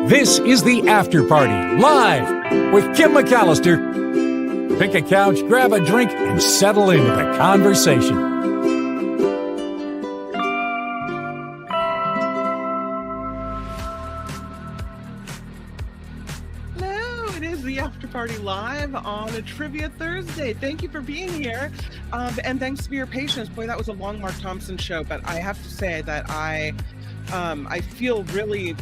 This is the After Party, live with Kim McAllister. Pick a couch, grab a drink, and settle into the conversation. Hello, it is the After Party live on a Trivia Thursday. Thank you for being here, and thanks for your patience. Boy, that was a long Mark Thompson show, but I have to say that I feel really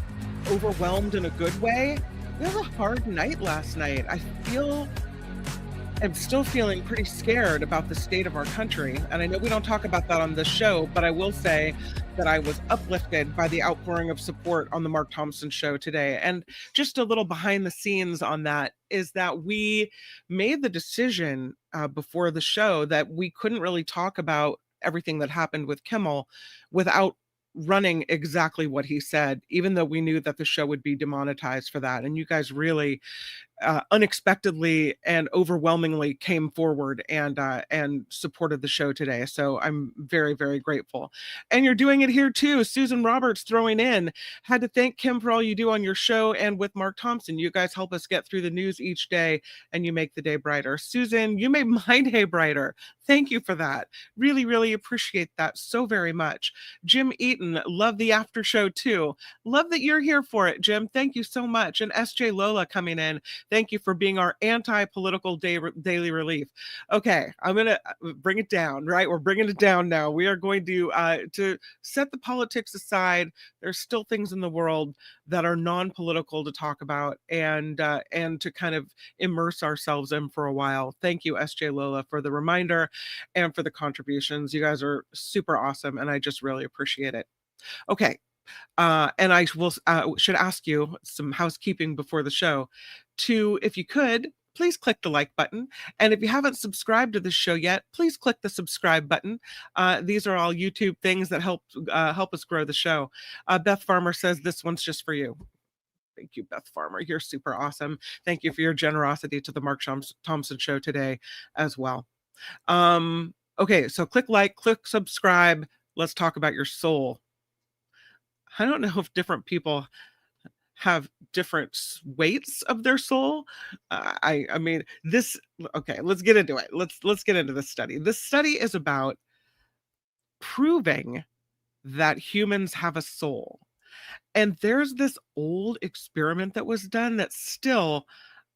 overwhelmed in a good way. It was a hard night last night. I'm still feeling pretty scared about the state of our country. And I know we don't talk about that on this show, but I will say that I was uplifted by the outpouring of support on the Mark Thompson show today. And just a little behind the scenes on that is that we made the decision before the show that we couldn't really talk about everything that happened with Kimmel without running exactly what he said, even though we knew that the show would be demonetized for that. And you guys really unexpectedly and overwhelmingly came forward and supported the show today. So I'm very, very grateful. And you're doing it here too. Susan Roberts throwing in, had to thank Kim for all you do on your show and with Mark Thompson. You guys help us get through the news each day and you make the day brighter. Susan, you made my day brighter. Thank you for that. Really, really appreciate that so very much. Jim Eaton, love the after show too. Love that you're here for it, Jim. Thank you so much. And SJ Lola coming in. Thank you for being our anti-political daily relief. Okay, I'm going to bring it down, right? We're bringing it down now. We are going to set the politics aside. There's still things in the world that are non-political to talk about and to kind of immerse ourselves in for a while. Thank you, SJ Lola, for the reminder and for the contributions. You guys are super awesome, and I just really appreciate it. Okay. And I should ask you some housekeeping before the show to, if you could, please click the like button. And if you haven't subscribed to this show yet, please click the subscribe button. These are all YouTube things that help us grow the show. Beth Farmer says this one's just for you. Thank you, Beth Farmer. You're super awesome. Thank you for your generosity to the Mark Thompson show today as well. Okay, so click like, click subscribe. Let's talk about your soul. I don't know if different people have different weights of their soul. I mean, this, okay, let's get into it. Let's get into this study. This study is about proving that humans have a soul. And there's this old experiment that was done that's still,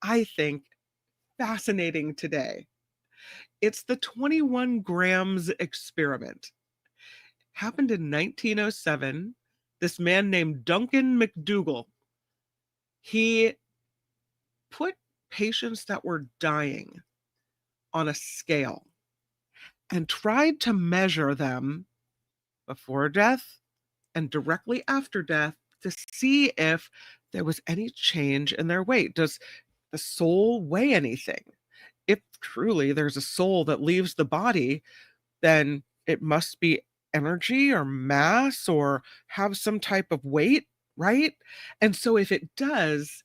I think, fascinating today. It's the 21 grams experiment. Happened in 1907. This man named Duncan McDougall, he put patients that were dying on a scale and tried to measure them before death and directly after death to see if there was any change in their weight. Does the soul weigh anything? If truly there's a soul that leaves the body, then it must be energy or mass or have some type of weight, right? And so if it does,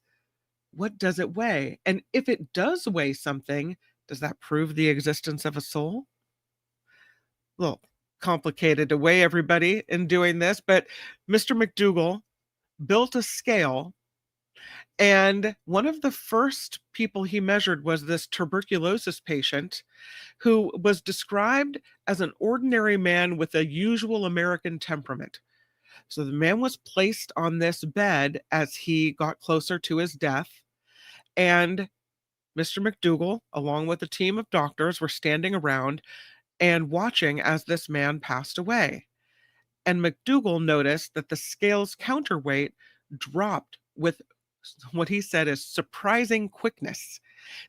what does it weigh? And if it does weigh something, does that prove the existence of a soul? A little complicated to weigh everybody in doing this, but Mr. McDougall built a scale, and one of the first people he measured was this tuberculosis patient who was described as an ordinary man with a usual American temperament. So the man was placed on this bed as he got closer to his death, and Mr. McDougall, along with a team of doctors, were standing around and watching as this man passed away. And McDougall noticed that the scale's counterweight dropped with what he said is surprising quickness.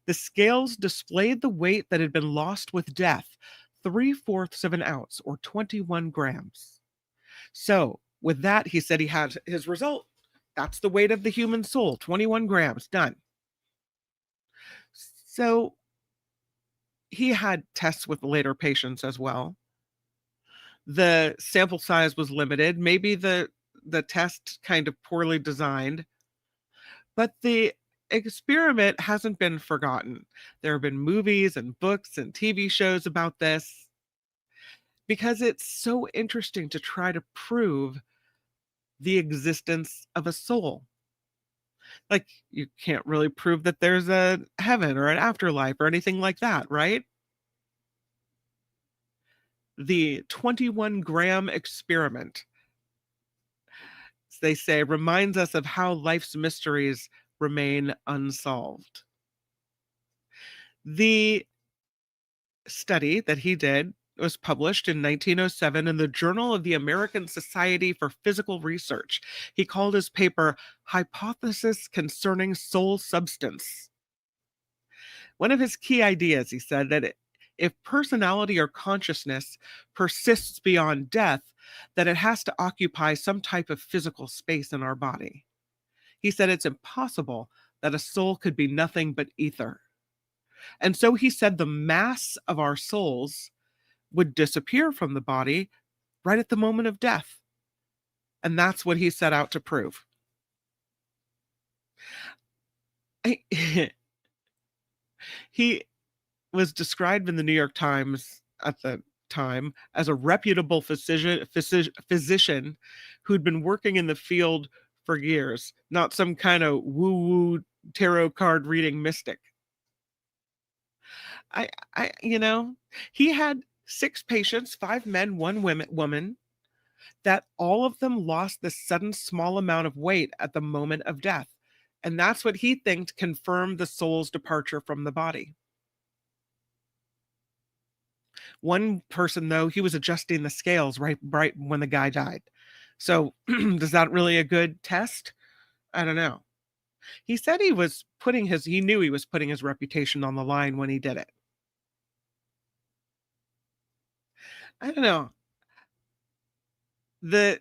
The scales displayed the weight that had been lost with death, 3/4 of an ounce or 21 grams. So with that, he said he had his result. That's the weight of the human soul, 21 grams, done. So he had tests with later patients as well. The sample size was limited. Maybe the test kind of poorly designed. But the experiment hasn't been forgotten. There have been movies and books and TV shows about this because it's so interesting to try to prove the existence of a soul. Like, you can't really prove that there's a heaven or an afterlife or anything like that, right? The 21-gram experiment, they say, reminds us of how life's mysteries remain unsolved. The study that he did was published in 1907 in the Journal of the American Society for Physical Research. He called his paper Hypothesis Concerning Soul Substance. One of his key ideas, he said, that if personality or consciousness persists beyond death, that it has to occupy some type of physical space in our body. He said it's impossible that a soul could be nothing but ether. And so he said the mass of our souls would disappear from the body right at the moment of death. And that's what he set out to prove. He was described in the New York Times at the time as a reputable physician who'd been working in the field for years, not some kind of woo-woo tarot card reading mystic. He had 6 patients, 5 men, 1 woman, that all of them lost this sudden small amount of weight at the moment of death. And that's what he thinks confirmed the soul's departure from the body. One person, though, he was adjusting the scales right when the guy died. So is that really a good test? I don't know. He said he knew he was putting his reputation on the line when he did it. I don't know. The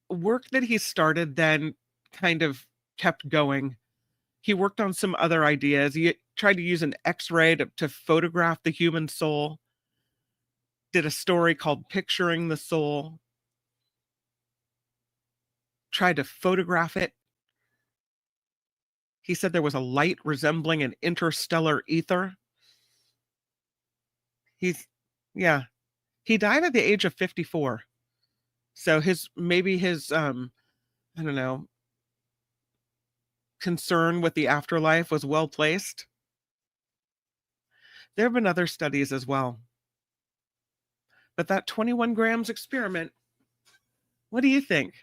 work that he started then kind of kept going. He worked on some other ideas. He tried to use an X-ray to photograph the human soul. Did a story called Picturing the Soul. Tried to photograph it. He said there was a light resembling an interstellar ether. He died at the age of 54. So his I don't know, concern with the afterlife was well placed. There have been other studies as well. But that 21 grams experiment, what do you think?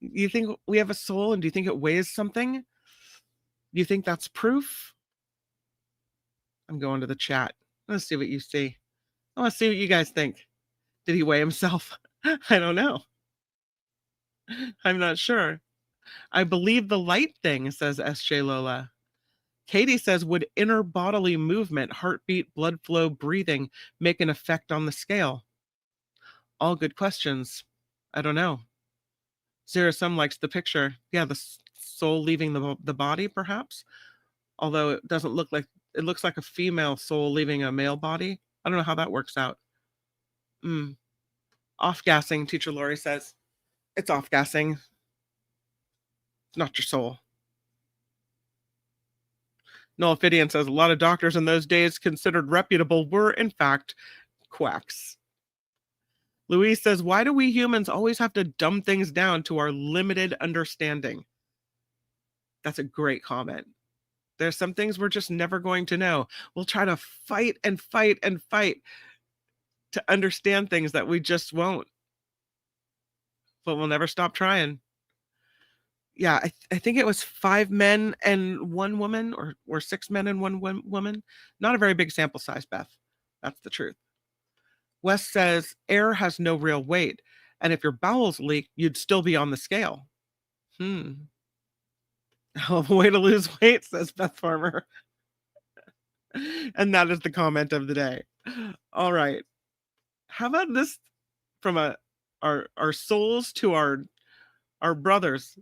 You think we have a soul, and do you think it weighs something? Do you think that's proof? I'm going to the chat. Let's see what you see. I want to see what you guys think. Did he weigh himself? I don't know. I'm not sure. I believe the light thing, says SJ Lola. Katie says, would inner bodily movement, heartbeat, blood flow, breathing make an effect on the scale? All good questions. I don't know. Zero Sum likes the picture. Yeah, the soul leaving the body, perhaps. Although it doesn't look like, it looks like a female soul leaving a male body. I don't know how that works out. Off-gassing, Teacher Lori says. It's off-gassing. It's not your soul. Noel Fidian says, a lot of doctors in those days considered reputable were, in fact, quacks. Louise says, why do we humans always have to dumb things down to our limited understanding? That's a great comment. There's some things we're just never going to know. We'll try to fight and fight and fight to understand things that we just won't. But we'll never stop trying. Yeah, I think it was 5 men and 1 woman, or 6 men and 1 woman. Not a very big sample size, Beth. That's the truth. Wes says, air has no real weight, and if your bowels leak, you'd still be on the scale. Hell of a way to lose weight, says Beth Farmer. And that is the comment of the day. All right. How about this from our souls to our brothers,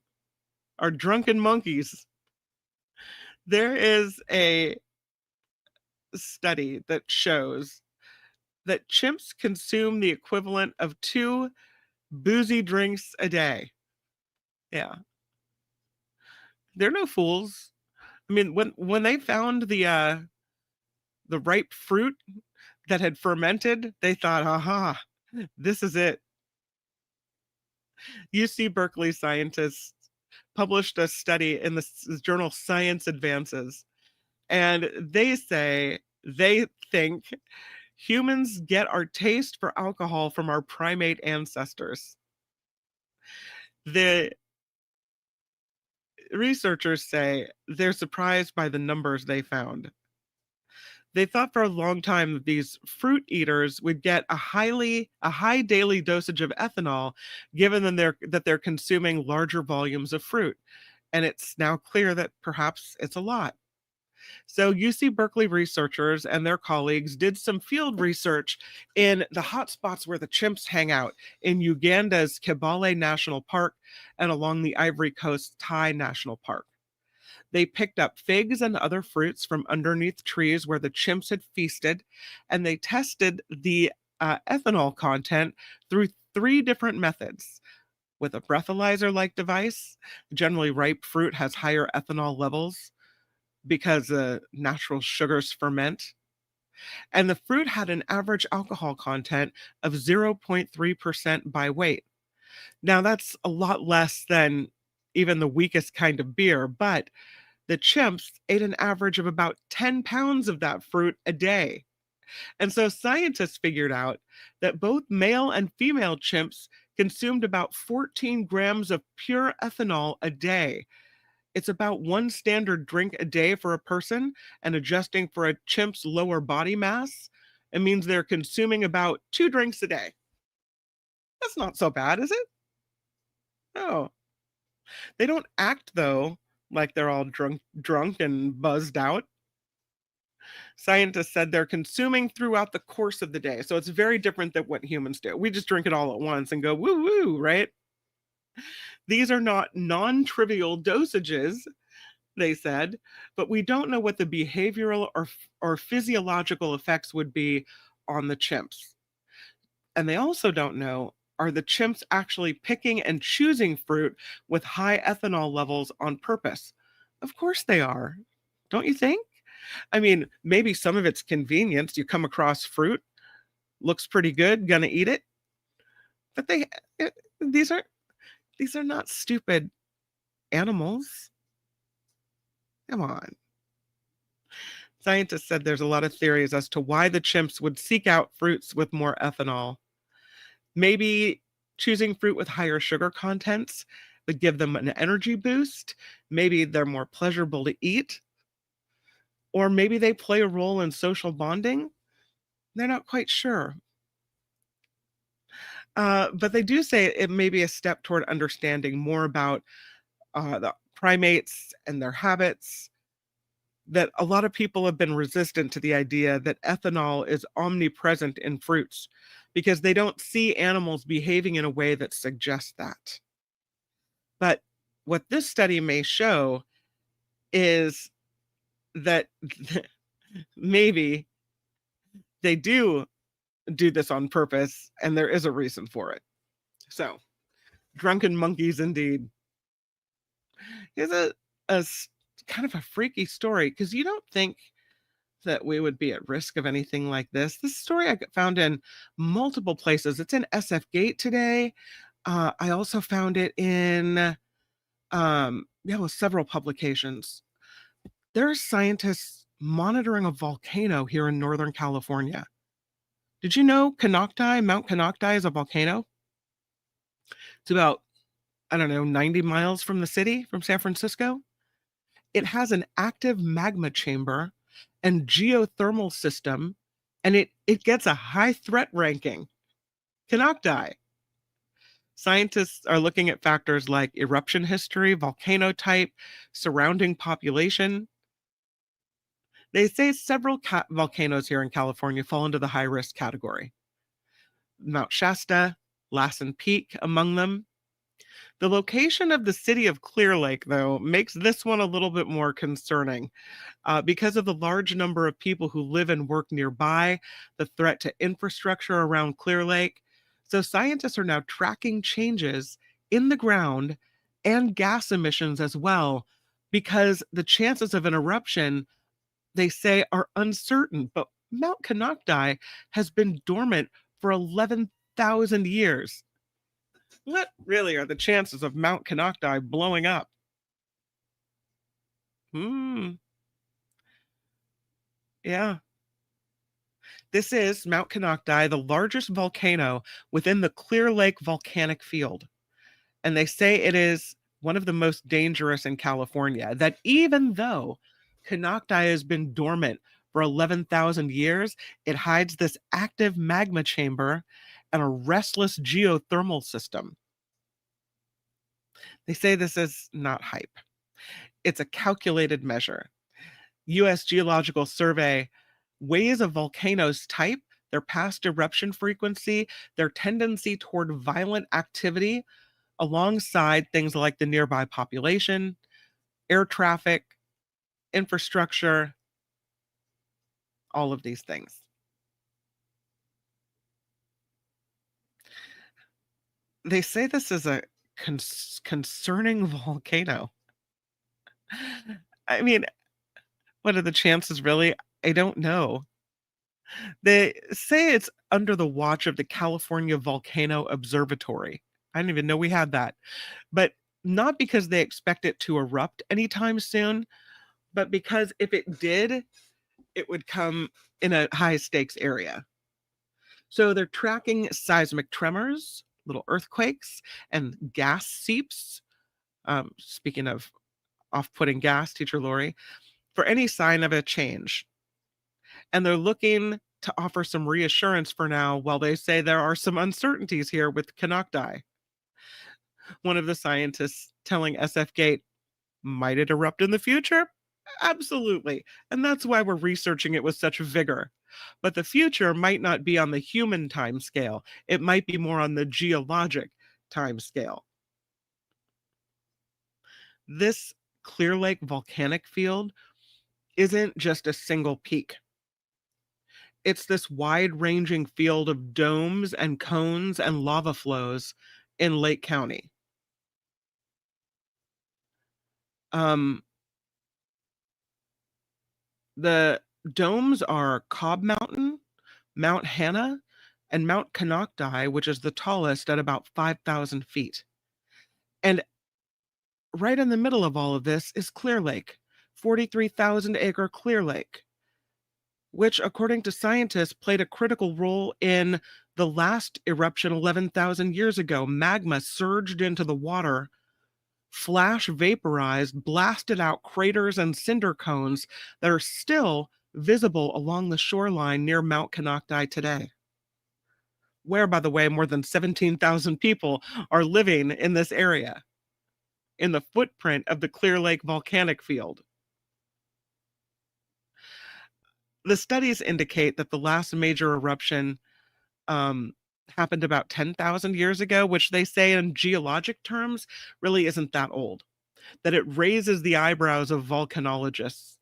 our drunken monkeys? There is a study that shows that chimps consume the equivalent of 2 boozy drinks a day. Yeah. They're no fools. I mean, when they found the ripe fruit that had fermented, they thought, aha, this is it. UC Berkeley scientists published a study in the journal Science Advances, and they say they think humans get our taste for alcohol from our primate ancestors. The researchers say they're surprised by the numbers they found. They thought for a long time that these fruit eaters would get a high daily dosage of ethanol, given that they're consuming larger volumes of fruit. And it's now clear that perhaps it's a lot. So, UC Berkeley researchers and their colleagues did some field research in the hotspots where the chimps hang out in Uganda's Kibale National Park and along the Ivory Coast Thai National Park. They picked up figs and other fruits from underneath trees where the chimps had feasted, and they tested the ethanol content through three different methods. With a breathalyzer like device, generally ripe fruit has higher ethanol levels because natural sugars ferment. And the fruit had an average alcohol content of 0.3% by weight. Now, that's a lot less than even the weakest kind of beer, but the chimps ate an average of about 10 pounds of that fruit a day. And so scientists figured out that both male and female chimps consumed about 14 grams of pure ethanol a day. It's about one standard drink a day for a person, and adjusting for a chimp's lower body mass, it means they're consuming about 2 drinks a day. That's not so bad, is it? No. They don't act, though, like they're all drunk and buzzed out. Scientists said they're consuming throughout the course of the day. So it's very different than what humans do. We just drink it all at once and go woo woo, right? These are not non-trivial dosages, they said, but we don't know what the behavioral or physiological effects would be on the chimps. And they also don't know, are the chimps actually picking and choosing fruit with high ethanol levels on purpose? Of course they are. Don't you think? I mean, maybe some of it's convenience. You come across fruit, looks pretty good, gonna eat it. But these are not stupid animals. Come on. Scientists said there's a lot of theories as to why the chimps would seek out fruits with more ethanol. Maybe choosing fruit with higher sugar contents would give them an energy boost. Maybe they're more pleasurable to eat. Or maybe they play a role in social bonding. They're not quite sure. But they do say it may be a step toward understanding more about the primates and their habits, that a lot of people have been resistant to the idea that ethanol is omnipresent in fruits because they don't see animals behaving in a way that suggests that. But what this study may show is that maybe they do this on purpose and there is a reason for it. So, drunken monkeys indeed. Here's a kind of a freaky story because you don't think that we would be at risk of anything like this. This story I found in multiple places. It's in SF Gate today. I also found it in several publications. There are scientists monitoring a volcano here in Northern California. Did you know Mount Canocti is a volcano? It's about, 90 miles from the city, from San Francisco. It has an active magma chamber and geothermal system, and it gets a high threat ranking. Canocti. Scientists are looking at factors like eruption history, volcano type, surrounding population. They say several volcanoes here in California fall into the high-risk category. Mount Shasta, Lassen Peak among them. The location of the city of Clear Lake, though, makes this one a little bit more concerning because of the large number of people who live and work nearby, the threat to infrastructure around Clear Lake. So scientists are now tracking changes in the ground and gas emissions as well, because the chances of an eruption, they say, are uncertain. But Mount Canocti has been dormant for 11,000 years. What really are the chances of Mount Canocti blowing up? Mm, yeah. This is Mount Canocti, the largest volcano within the Clear Lake volcanic field. And they say it is one of the most dangerous in California. That even though Canocti has been dormant for 11,000 years, it hides this active magma chamber and a restless geothermal system. They say this is not hype, it's a calculated measure. US Geological Survey weighs a volcano's type, their past eruption frequency, their tendency toward violent activity, alongside things like the nearby population, air traffic, infrastructure, all of these things. They say this is a concerning volcano. I mean, what are the chances, really? I don't know. They say it's under the watch of the California Volcano Observatory. I didn't even know we had that. But not because they expect it to erupt anytime soon, but because if it did, it would come in a high stakes area. So they're tracking seismic tremors, little earthquakes, and gas seeps. Speaking of off putting gas, Teacher Lori, for any sign of a change. And they're looking to offer some reassurance for now while they say there are some uncertainties here with Canocti. One of the scientists telling SF Gate, might it erupt in the future? Absolutely. And that's why we're researching it with such vigor. But the future might not be on the human time scale, it might be more on the geologic time scale. This Clear Lake volcanic field isn't just a single peak. It's this wide ranging field of domes and cones and lava flows in Lake County. Um, the domes are Cobb Mountain, Mount Hannah, and Mount Canocti, which is the tallest at about 5,000 feet. And right in the middle of all of this is Clear Lake, 43,000-acre Clear Lake, which, according to scientists, played a critical role in the last eruption 11,000 years ago. Magma surged into the water, flash vaporized, blasted out craters and cinder cones that are still visible along the shoreline near Mount Canocti today, where, by the way, more than 17,000 people are living in this area, in the footprint of the Clear Lake volcanic field. The studies indicate that the last major eruption um, happened about 10,000 years ago, which they say in geologic terms really isn't that old. That it raises the eyebrows of volcanologists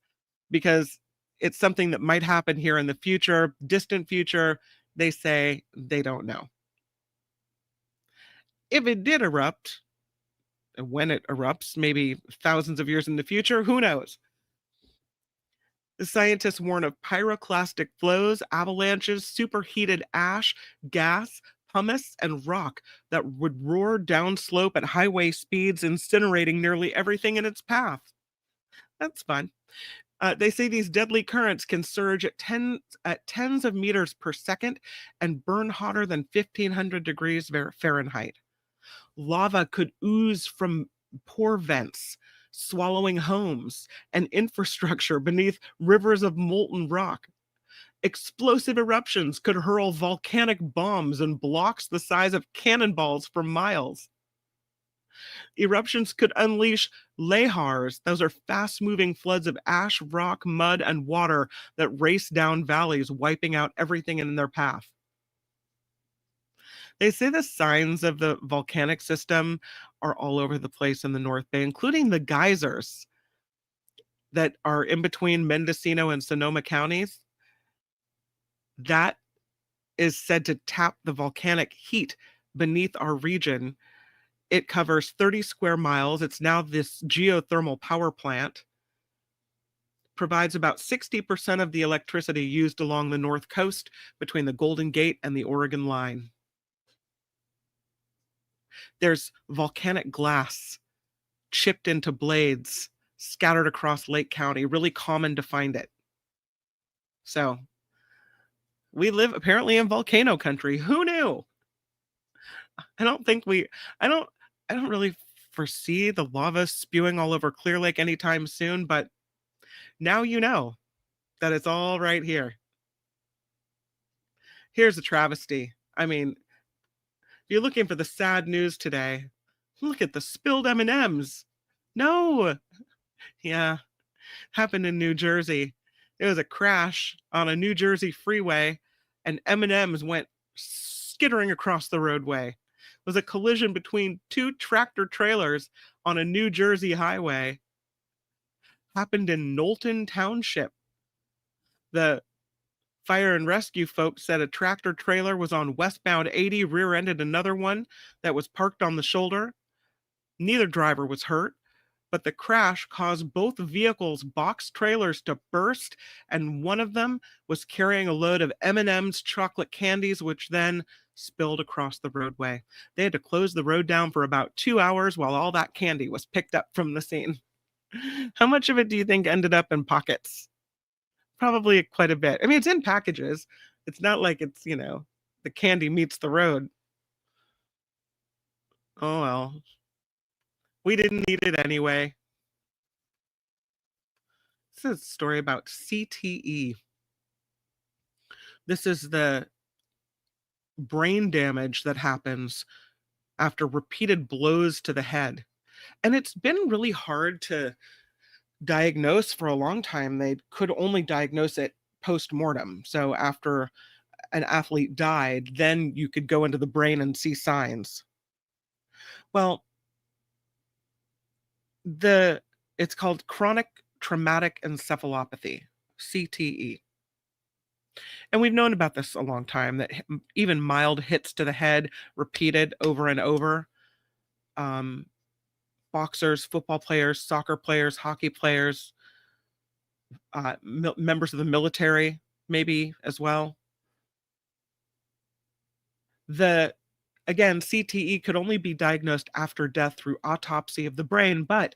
because it's something that might happen here in the future, distant future. They say they don't know. If it did erupt, when it erupts, maybe thousands of years in the future, who knows? The scientists warn of pyroclastic flows, avalanches, superheated ash, gas, pumice, and rock that would roar downslope at highway speeds, incinerating nearly everything in its path. That's fun. They say these deadly currents can surge at tens of meters per second and burn hotter than 1,500 degrees Fahrenheit. Lava could ooze from pore vents, swallowing homes and infrastructure beneath rivers of molten rock. Explosive eruptions could hurl volcanic bombs and blocks the size of cannonballs for miles. Eruptions could unleash lahars. Those are fast moving floods of ash, rock, mud, and water that race down valleys, wiping out everything in their path. They say the signs of the volcanic system are all over the place in the North Bay, including the geysers that are in between Mendocino and Sonoma counties. That is said to tap the volcanic heat beneath our region. It covers 30 square miles. It's now this geothermal power plant, provides about 60% of the electricity used along the North Coast between the Golden Gate and the Oregon line. There's volcanic glass chipped into blades scattered across Lake County, really common to find it. So we live apparently in volcano country. Who knew? I don't think we I don't I don't really foresee the lava spewing all over Clear Lake anytime soon, but now you know that it's all right here. Here's a travesty. I mean, if you're looking for the sad news today, look at the spilled M&Ms. No. Yeah, happened in New Jersey. There was a crash on a New Jersey freeway and M&Ms went skittering across the roadway. It was a collision between two tractor trailers on a New Jersey highway. Happened in Knowlton Township. The fire and rescue folks said a tractor trailer was on westbound 80, rear-ended another one that was parked on the shoulder. Neither driver was hurt, but the crash caused both vehicles' box trailers to burst, and one of them was carrying a load of M&M's chocolate candies, which then spilled across the roadway. They had to close the road down for about 2 hours while all that candy was picked up from the scene. How much of it do you think ended up in pockets? Probably quite a bit. I mean, it's in packages. It's not like it's, the candy meets the road. Oh well. We didn't need it anyway. This is a story about CTE. This is the brain damage that happens after repeated blows to the head. And it's been really hard to diagnose for a long time. They could only diagnose it post-mortem. So after an athlete died, then you could go into the brain and see signs. Well, it's called chronic traumatic encephalopathy, CTE. And we've known about this a long time, that even mild hits to the head repeated over and over, boxers, football players, soccer players, hockey players, members of the military, maybe as well. Again, CTE could only be diagnosed after death through autopsy of the brain, but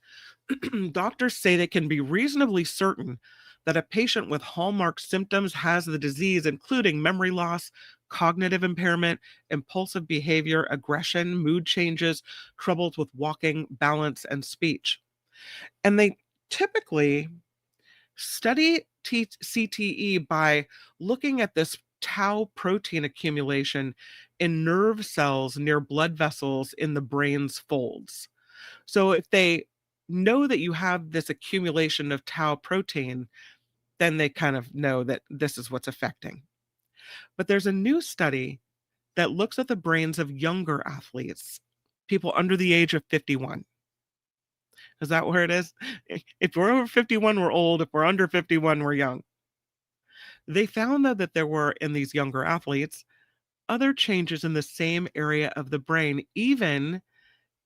doctors say they can be reasonably certain that a patient with hallmark symptoms has the disease, including memory loss, cognitive impairment, impulsive behavior, aggression, mood changes, troubles with walking, balance, and speech. And they typically study CTE by looking at this tau protein accumulation in nerve cells near blood vessels in the brain's folds. So if they know that you have this accumulation of tau protein, then they kind of know that this is what's affecting. But there's a new study that looks at the brains of younger athletes, people under the age of 51. Is that where it is? If we're over 51, we're old. If we're under 51, we're young. They found that there were, in these younger athletes, other changes in the same area of the brain, even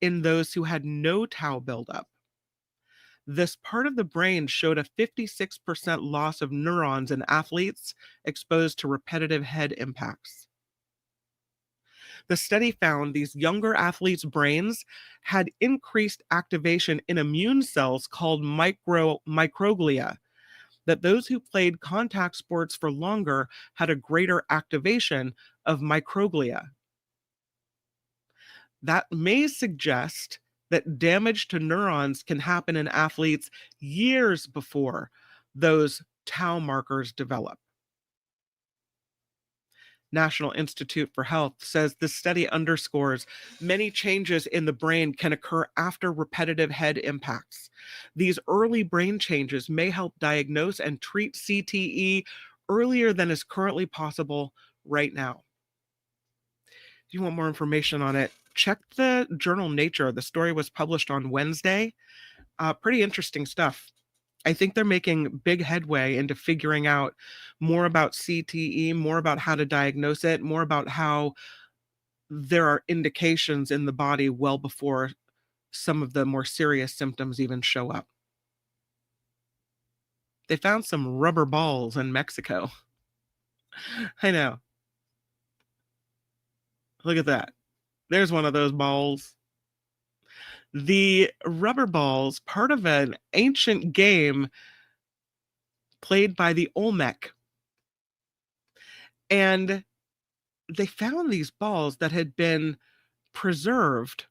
in those who had no tau buildup. This part of the brain showed a 56% loss of neurons in athletes exposed to repetitive head impacts. The study found these younger athletes' brains had increased activation in immune cells called microglia, that those who played contact sports for longer had a greater activation of microglia. That may suggest that damage to neurons can happen in athletes years before those tau markers develop. National Institute for Health says this study underscores many changes in the brain can occur after repetitive head impacts. These early brain changes may help diagnose and treat CTE earlier than is currently possible right now. If you want more information on it, check the journal Nature. The story was published on Wednesday. Pretty interesting stuff. I think they're making big headway into figuring out more about CTE, more about how to diagnose it, more about how there are indications in the body well before some of the more serious symptoms even show up. They found some rubber balls in Mexico. I know. Look at that. There's one of those balls. The rubber balls, part of an ancient game played by the Olmec. And they found these balls that had been preserved.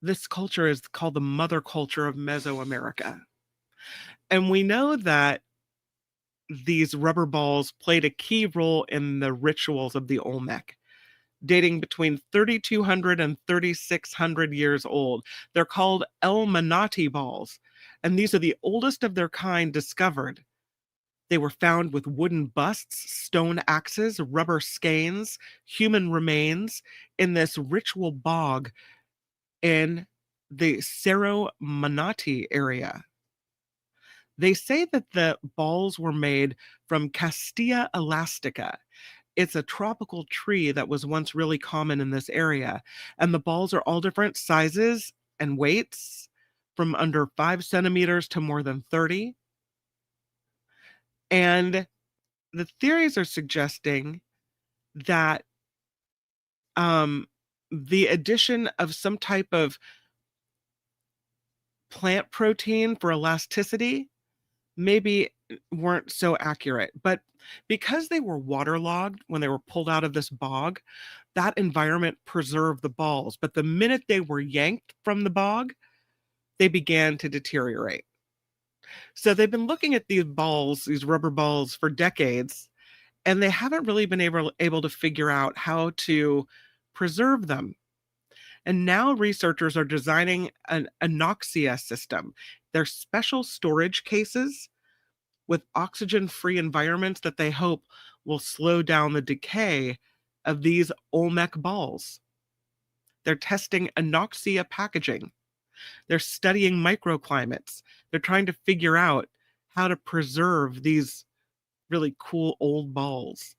This culture is called the mother culture of Mesoamerica. And we know that these rubber balls played a key role in the rituals of the Olmec, dating between 3,200 and 3,600 years old. They're called El Manati balls, and these are the oldest of their kind discovered. They were found with wooden busts, stone axes, rubber skeins, human remains in this ritual bog in the Cerro Manati area. They say that the balls were made from Castilla elastica. It's a tropical tree that was once really common in this area. And the balls are all different sizes and weights, from under 5 centimeters to more than 30. And the theories are suggesting that the addition of some type of plant protein for elasticity maybe weren't so accurate. But because they were waterlogged when they were pulled out of this bog, that environment preserved the balls. But the minute they were yanked from the bog, they began to deteriorate. So they've been looking at these balls, these rubber balls, for decades, and they haven't really been able to figure out how to preserve them. And now researchers are designing an anoxia system. They're special storage cases with oxygen-free environments that they hope will slow down the decay of these Olmec balls. They're testing anoxia packaging. They're studying microclimates. They're trying to figure out how to preserve these really cool old balls.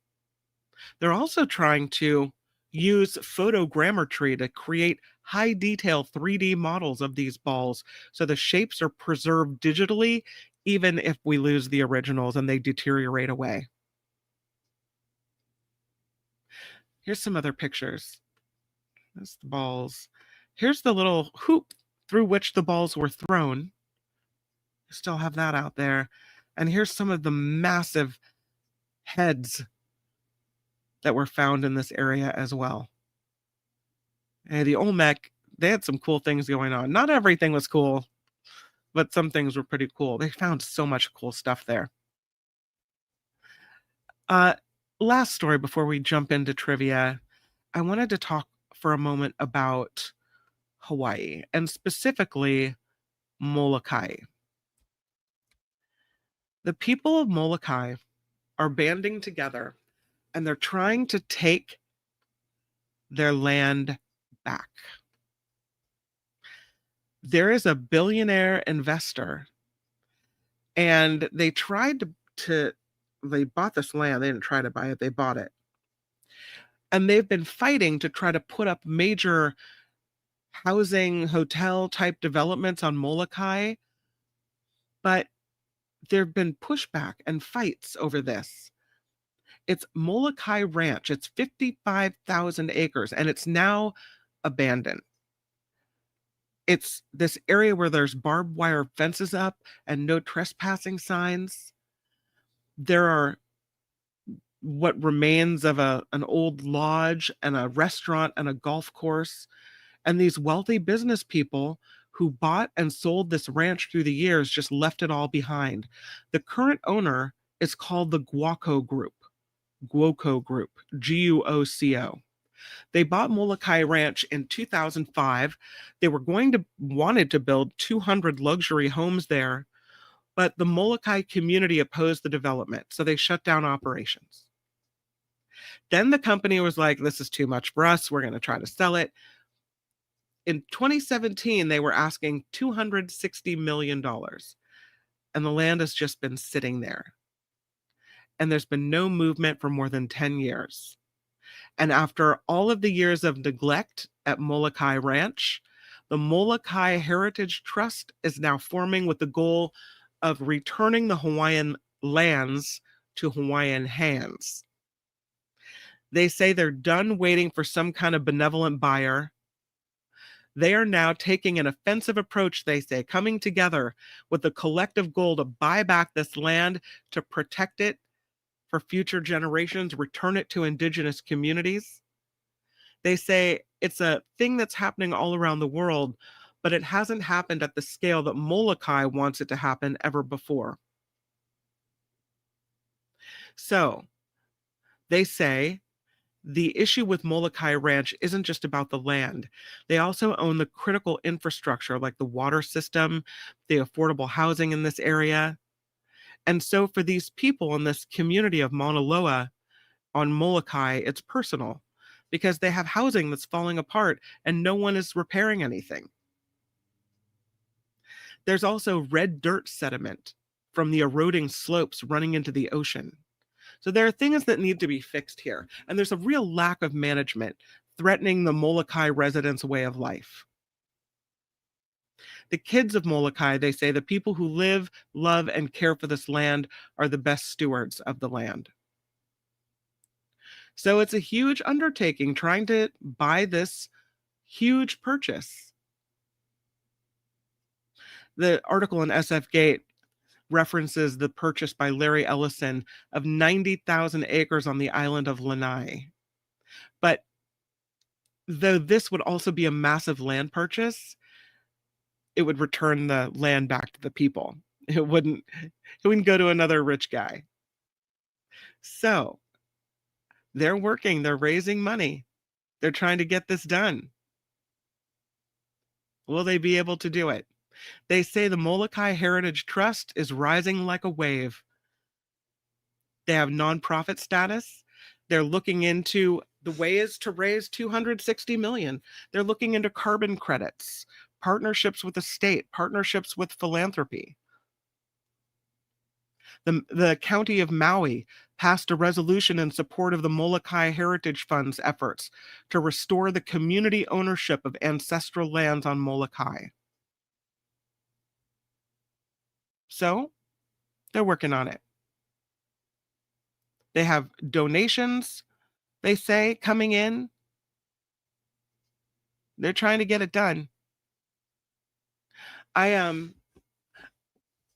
They're also trying to use photogrammetry to create high detail 3D models of these balls so the shapes are preserved digitally, even if we lose the originals and they deteriorate away. Here's some other pictures. That's the balls. Here's the little hoop through which the balls were thrown. Still have that out there. And here's some of the massive heads that were found in this area as well. And the Olmec, they had some cool things going on. Not everything was cool, but some things were pretty cool. They found so much cool stuff there. Last story before we jump into trivia. I wanted to talk for a moment about Hawaii, and specifically Molokai. The people of Molokai are banding together, and they're trying to take their land back. There is a billionaire investor, and they tried they bought this land. They didn't try to buy it, they bought it. And they've been fighting to try to put up major housing, hotel type developments on Molokai, but there have been pushback and fights over this. It's Molokai Ranch. It's 55,000 acres, and it's now abandoned. It's this area where there's barbed wire fences up and no trespassing signs. There are what remains of an old lodge and a restaurant and a golf course. And these wealthy business people who bought and sold this ranch through the years just left it all behind. The current owner is called the Guoco Group. Guoco Group, Guoco. They bought Molokai Ranch in 2005. They were wanted to build 200 luxury homes there, but the Molokai community opposed the development, so they shut down operations. Then the company was like, this is too much for us. We're going to try to sell it. In 2017, they were asking $260 million, and the land has just been sitting there. And there's been no movement for more than 10 years. And after all of the years of neglect at Molokai Ranch, the Molokai Heritage Trust is now forming with the goal of returning the Hawaiian lands to Hawaiian hands. They say they're done waiting for some kind of benevolent buyer. They are now taking an offensive approach, they say, coming together with a collective goal to buy back this land, to protect it for future generations, return it to indigenous communities. They say it's a thing that's happening all around the world, but it hasn't happened at the scale that Molokai wants it to happen ever before. So they say the issue with Molokai Ranch isn't just about the land. They also own the critical infrastructure like the water system, the affordable housing in this area. And so for these people in this community of Mauna Loa on Molokai, it's personal because they have housing that's falling apart and no one is repairing anything. There's also red dirt sediment from the eroding slopes running into the ocean. So there are things that need to be fixed here, and there's a real lack of management threatening the Molokai residents' way of life. The kids of Molokai, they say, the people who live, love, and care for this land are the best stewards of the land. So it's a huge undertaking trying to buy this huge purchase. The article in SF Gate references the purchase by Larry Ellison of 90,000 acres on the island of Lanai. But though this would also be a massive land purchase, it would return the land back to the people. It wouldn't go to another rich guy. So they're working, they're raising money. They're trying to get this done. Will they be able to do it? They say the Molokai Heritage Trust is rising like a wave. They have nonprofit status. They're looking into the ways to raise $260 million. They're looking into carbon credits, partnerships with the state, partnerships with philanthropy. The county of Maui passed a resolution in support of the Molokai Heritage Fund's efforts to restore the community ownership of ancestral lands on Molokai. So they're working on it. They have donations, they say, coming in. They're trying to get it done. I'm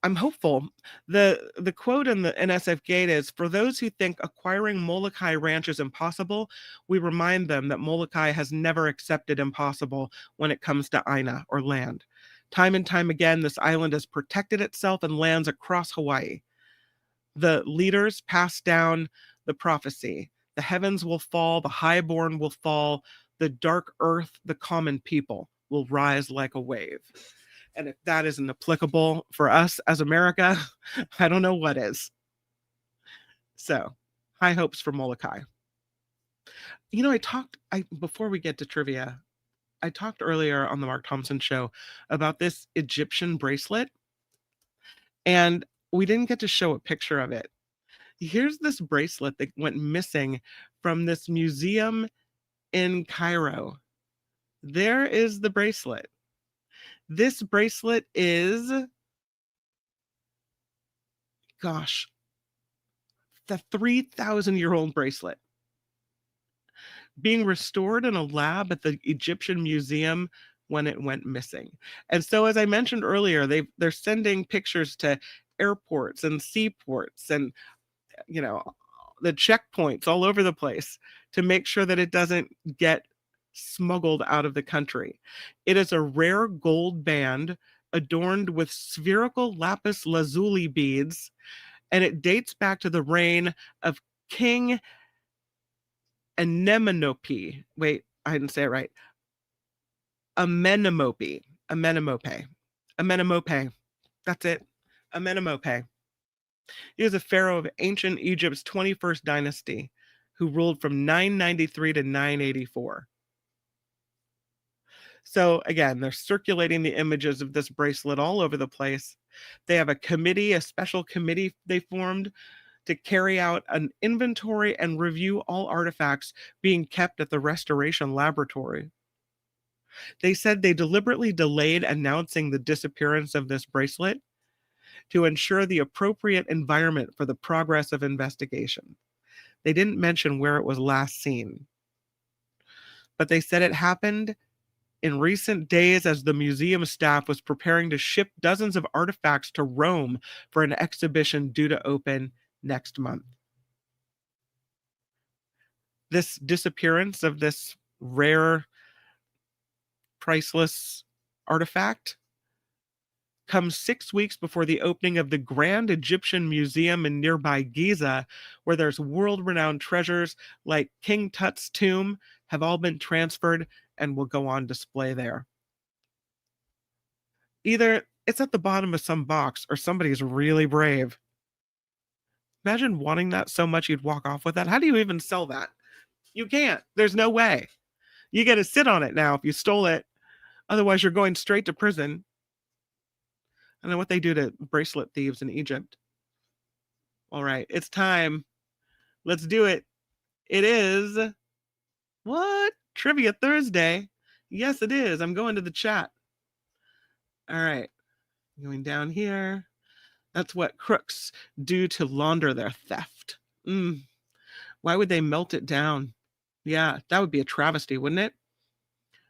hopeful. The quote in the NSF Gate is, "For those who think acquiring Molokai Ranch is impossible, we remind them that Molokai has never accepted impossible when it comes to Aina or land. Time and time again, this island has protected itself and lands across Hawaii. The leaders pass down the prophecy. The heavens will fall, the highborn will fall, the dark earth, the common people will rise like a wave." And if that isn't applicable for us as America, I don't know what is. So, high hopes for Molokai. Before we get to trivia, I talked earlier on the Mark Thompson show about this Egyptian bracelet, and we didn't get to show a picture of it. Here's this bracelet that went missing from this museum in Cairo. There is the bracelet. This bracelet is, the 3,000-year-old bracelet being restored in a lab at the Egyptian Museum when it went missing. And so, as I mentioned earlier, they're sending pictures to airports and seaports and, the checkpoints all over the place to make sure that it doesn't get smuggled out of the country. It is a rare gold band adorned with spherical lapis lazuli beads, and it dates back to the reign of King Amenemope. Wait, I didn't say it right. Amenemope. That's it. Amenemope. He was a pharaoh of ancient Egypt's 21st dynasty who ruled from 993 to 984. So again, they're circulating the images of this bracelet all over the place. They have a special committee they formed to carry out an inventory and review all artifacts being kept at the restoration laboratory. They said they deliberately delayed announcing the disappearance of this bracelet to ensure the appropriate environment for the progress of investigation. They didn't mention where it was last seen, but they said it happened in recent days as the museum staff was preparing to ship dozens of artifacts to Rome for an exhibition due to open next month. This disappearance of this rare, priceless artifact comes 6 weeks before the opening of the Grand Egyptian Museum in nearby Giza, where there's world-renowned treasures like King Tut's tomb have all been transferred and will go on display there. Either it's at the bottom of some box or somebody's really brave. Imagine wanting that so much you'd walk off with that. How do you even sell that? You can't. There's no way. You get to sit on it now if you stole it. Otherwise, you're going straight to prison. I don't know what they do to bracelet thieves in Egypt. All right, it's time. Let's do it. It is what? Trivia Thursday. Yes, it is. I'm going to the chat. All right, going down here. That's what crooks do to launder their theft. Why would they melt it down? Yeah, that would be a travesty, wouldn't it?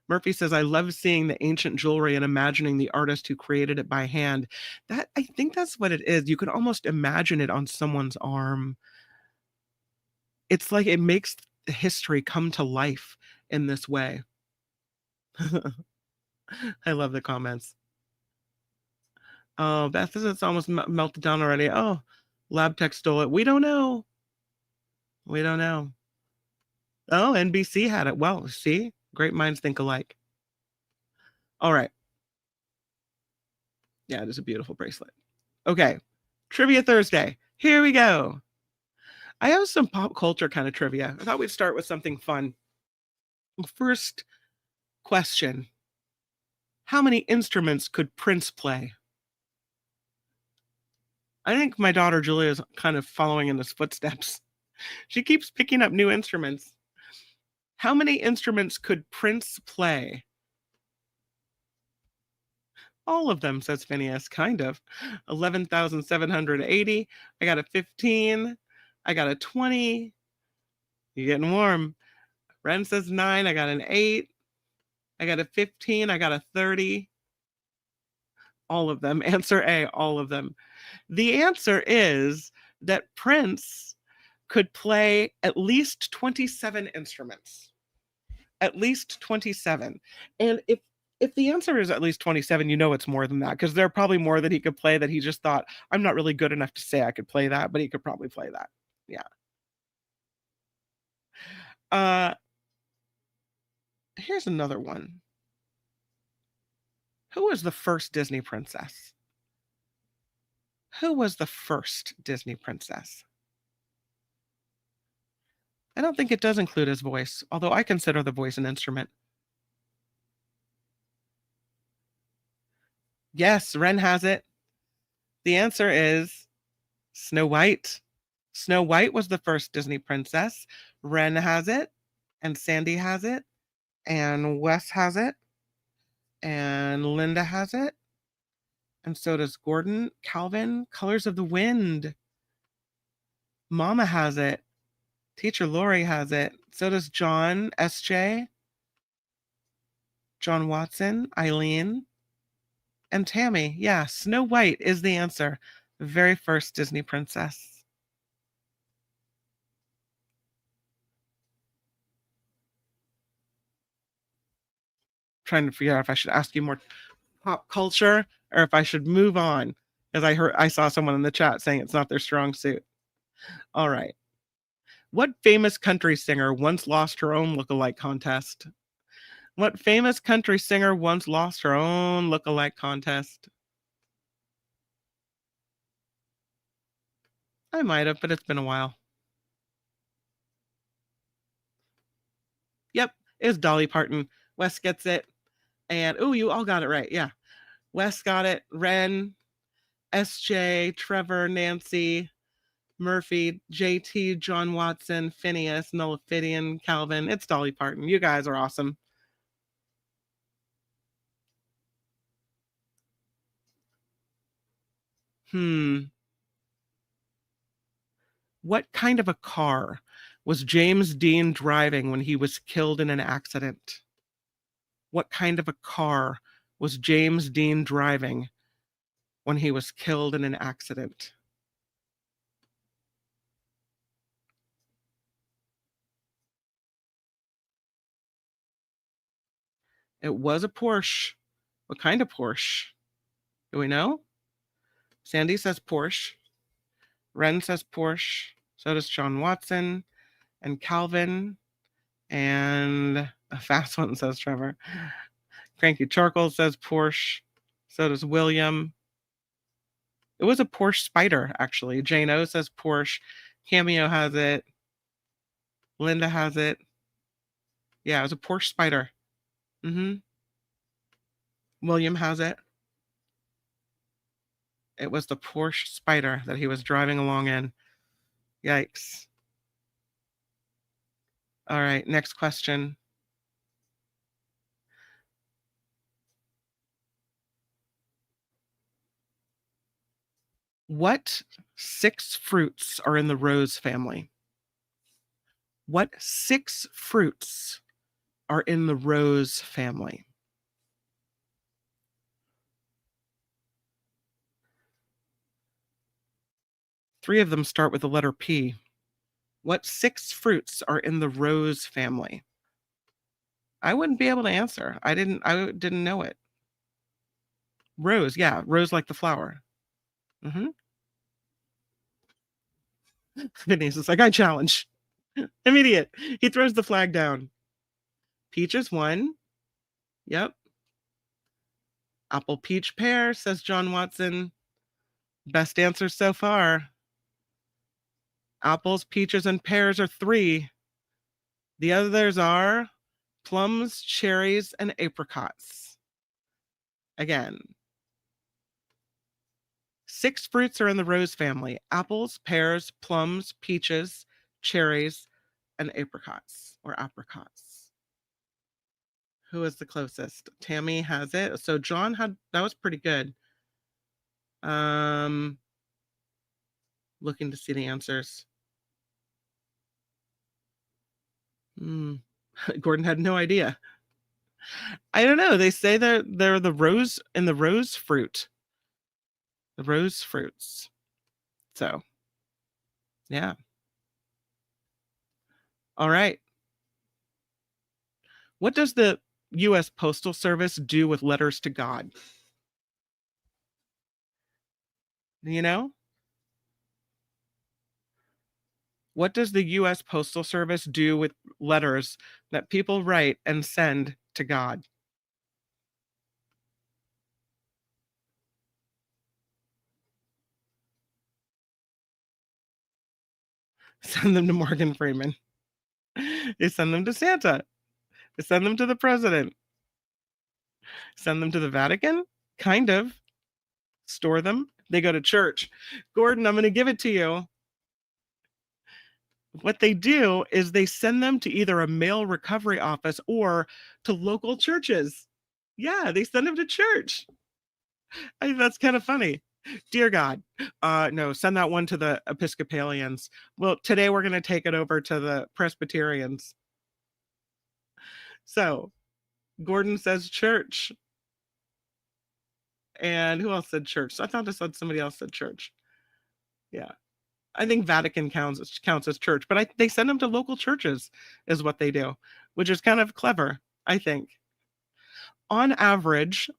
Murphy says, I love seeing the ancient jewelry and imagining the artist who created it by hand. That, I think that's what it is. You can almost imagine it on someone's arm. It's like it makes history come to life in this way. I love the comments. Oh, Beth says it's almost melted down already. Oh, Lab Tech stole it. We don't know. We don't know. Oh, NBC had it. Well, see? Great minds think alike. All right. Yeah, it is a beautiful bracelet. Okay. Trivia Thursday. Here we go. I have some pop culture kind of trivia. I thought we'd start with something fun. First question. How many instruments could Prince play? I think my daughter Julia is kind of following in his footsteps. She keeps picking up new instruments. How many instruments could Prince play? All of them, says Phineas, kind of. 11,780. I got a 15. I got a 20. You're getting warm. Ren says 9. I got an 8. I got a 15. I got a 30. All of them. Answer A, all of them. The answer is that Prince could play at least 27 instruments. At least 27. And if the answer is at least 27, you know it's more than that, because there are probably more that he could play that he just thought, I'm not really good enough to say I could play that, but he could probably play that. Yeah. Here's another one. Who was the first Disney princess? Who was the first Disney princess? I don't think it does include his voice, although I consider the voice an instrument. Yes, Ren has it. The answer is Snow White. Snow White was the first Disney princess. Ren has it, and Sandy has it, and Wes has it, and Linda has it, and so does Gordon. Calvin, Colors of the Wind. Mama has it. Teacher Lori has it. So does John, SJ, John Watson, Eileen, and Tammy. Yeah, Snow White is the answer. The very first Disney princess. Trying to figure out if I should ask you more pop culture or if I should move on, as I saw someone in the chat saying it's not their strong suit. All right. What famous country singer once lost her own look-alike contest? What famous country singer once lost her own look-alike contest? I might have, but it's been a while. Yep, it's Dolly Parton. Wes gets it. And, oh, you all got it right. Yeah. Wes got it. Ren, SJ, Trevor, Nancy, Murphy, JT, John Watson, Phineas, Nullifidian, Calvin. It's Dolly Parton. You guys are awesome. What kind of a car was James Dean driving when he was killed in an accident? What kind of a car was James Dean driving when he was killed in an accident? It was a Porsche. What kind of Porsche? Do we know? Sandy says Porsche. Ren says Porsche. So does John Watson and Calvin. And a fast one says Trevor. Cranky Charcoal says Porsche. So does William. It was a Porsche Spider, actually. Jane O says Porsche. Cameo has it. Linda has it. Yeah, it was a Porsche Spider. William has it. It was the Porsche Spider that he was driving along in. Yikes. All right, next question. What 6 fruits are in the rose family? What 6 fruits are in the rose family? Three of them start with the letter P. What 6 fruits are in the rose family? I wouldn't be able to answer. I didn't know it. Rose, yeah, rose like the flower. Phineas is like, I challenge. Immediate. He throws the flag down. Peach is 1. Yep. Apple, peach, pear, says John Watson. Best answer so far. Apples, peaches, and pears are 3. The others are plums, cherries, and apricots. Again, 6 fruits are in the rose family: apples, pears, plums, peaches, cherries, and apricots or apricots. Who is the closest? Tammy has it. So John had, that was pretty good. Looking to see the answers. Gordon had no idea. I don't know. They say they're the rose in the rose fruit. The rose fruits. So, yeah. All right. What does the U.S. Postal Service do with letters to God? You know? What does the U.S. Postal Service do with letters that people write and send to God? Send them to Morgan Freeman. They send them to Santa. They send them to the president. Send them to the Vatican? Kind of. Store them. They go to church. Gordon, I'm going to give it to you. What they do is they send them to either a mail recovery office or to local churches. Yeah, they send them to church. I think that's kind of funny. Dear God, no, send that one to the Episcopalians. Well, today we're going to take it over to the Presbyterians. So, Gordon says church. And who else said church? I thought I said somebody else said church. Yeah. I think Vatican counts as church, but they send them to local churches is what they do, which is kind of clever, I think. On average,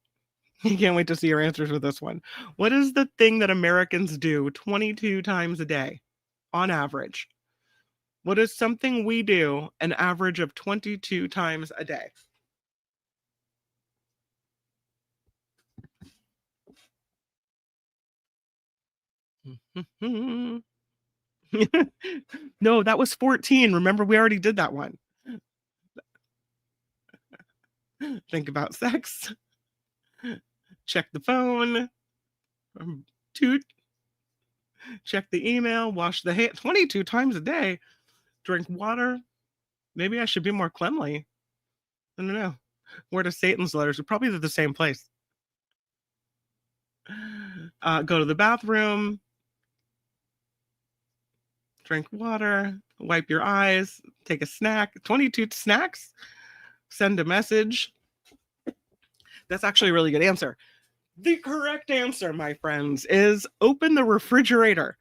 you can't wait to see your answers with this one. What is the thing that Americans do 22 times a day on average? What is something we do an average of 22 times a day? No, that was 14. Remember, we already did that one. Think about sex. Check the phone. Toot. Check the email. Wash the hand. 22 times a day. Drink water. Maybe I should be more cleanly. I don't know. Where to Satan's letters? Are probably the same place. Go to the bathroom. Drink water. Wipe your eyes. Take a snack. 22 snacks. Send a message. That's actually a really good answer. The correct answer, my friends, is open the refrigerator.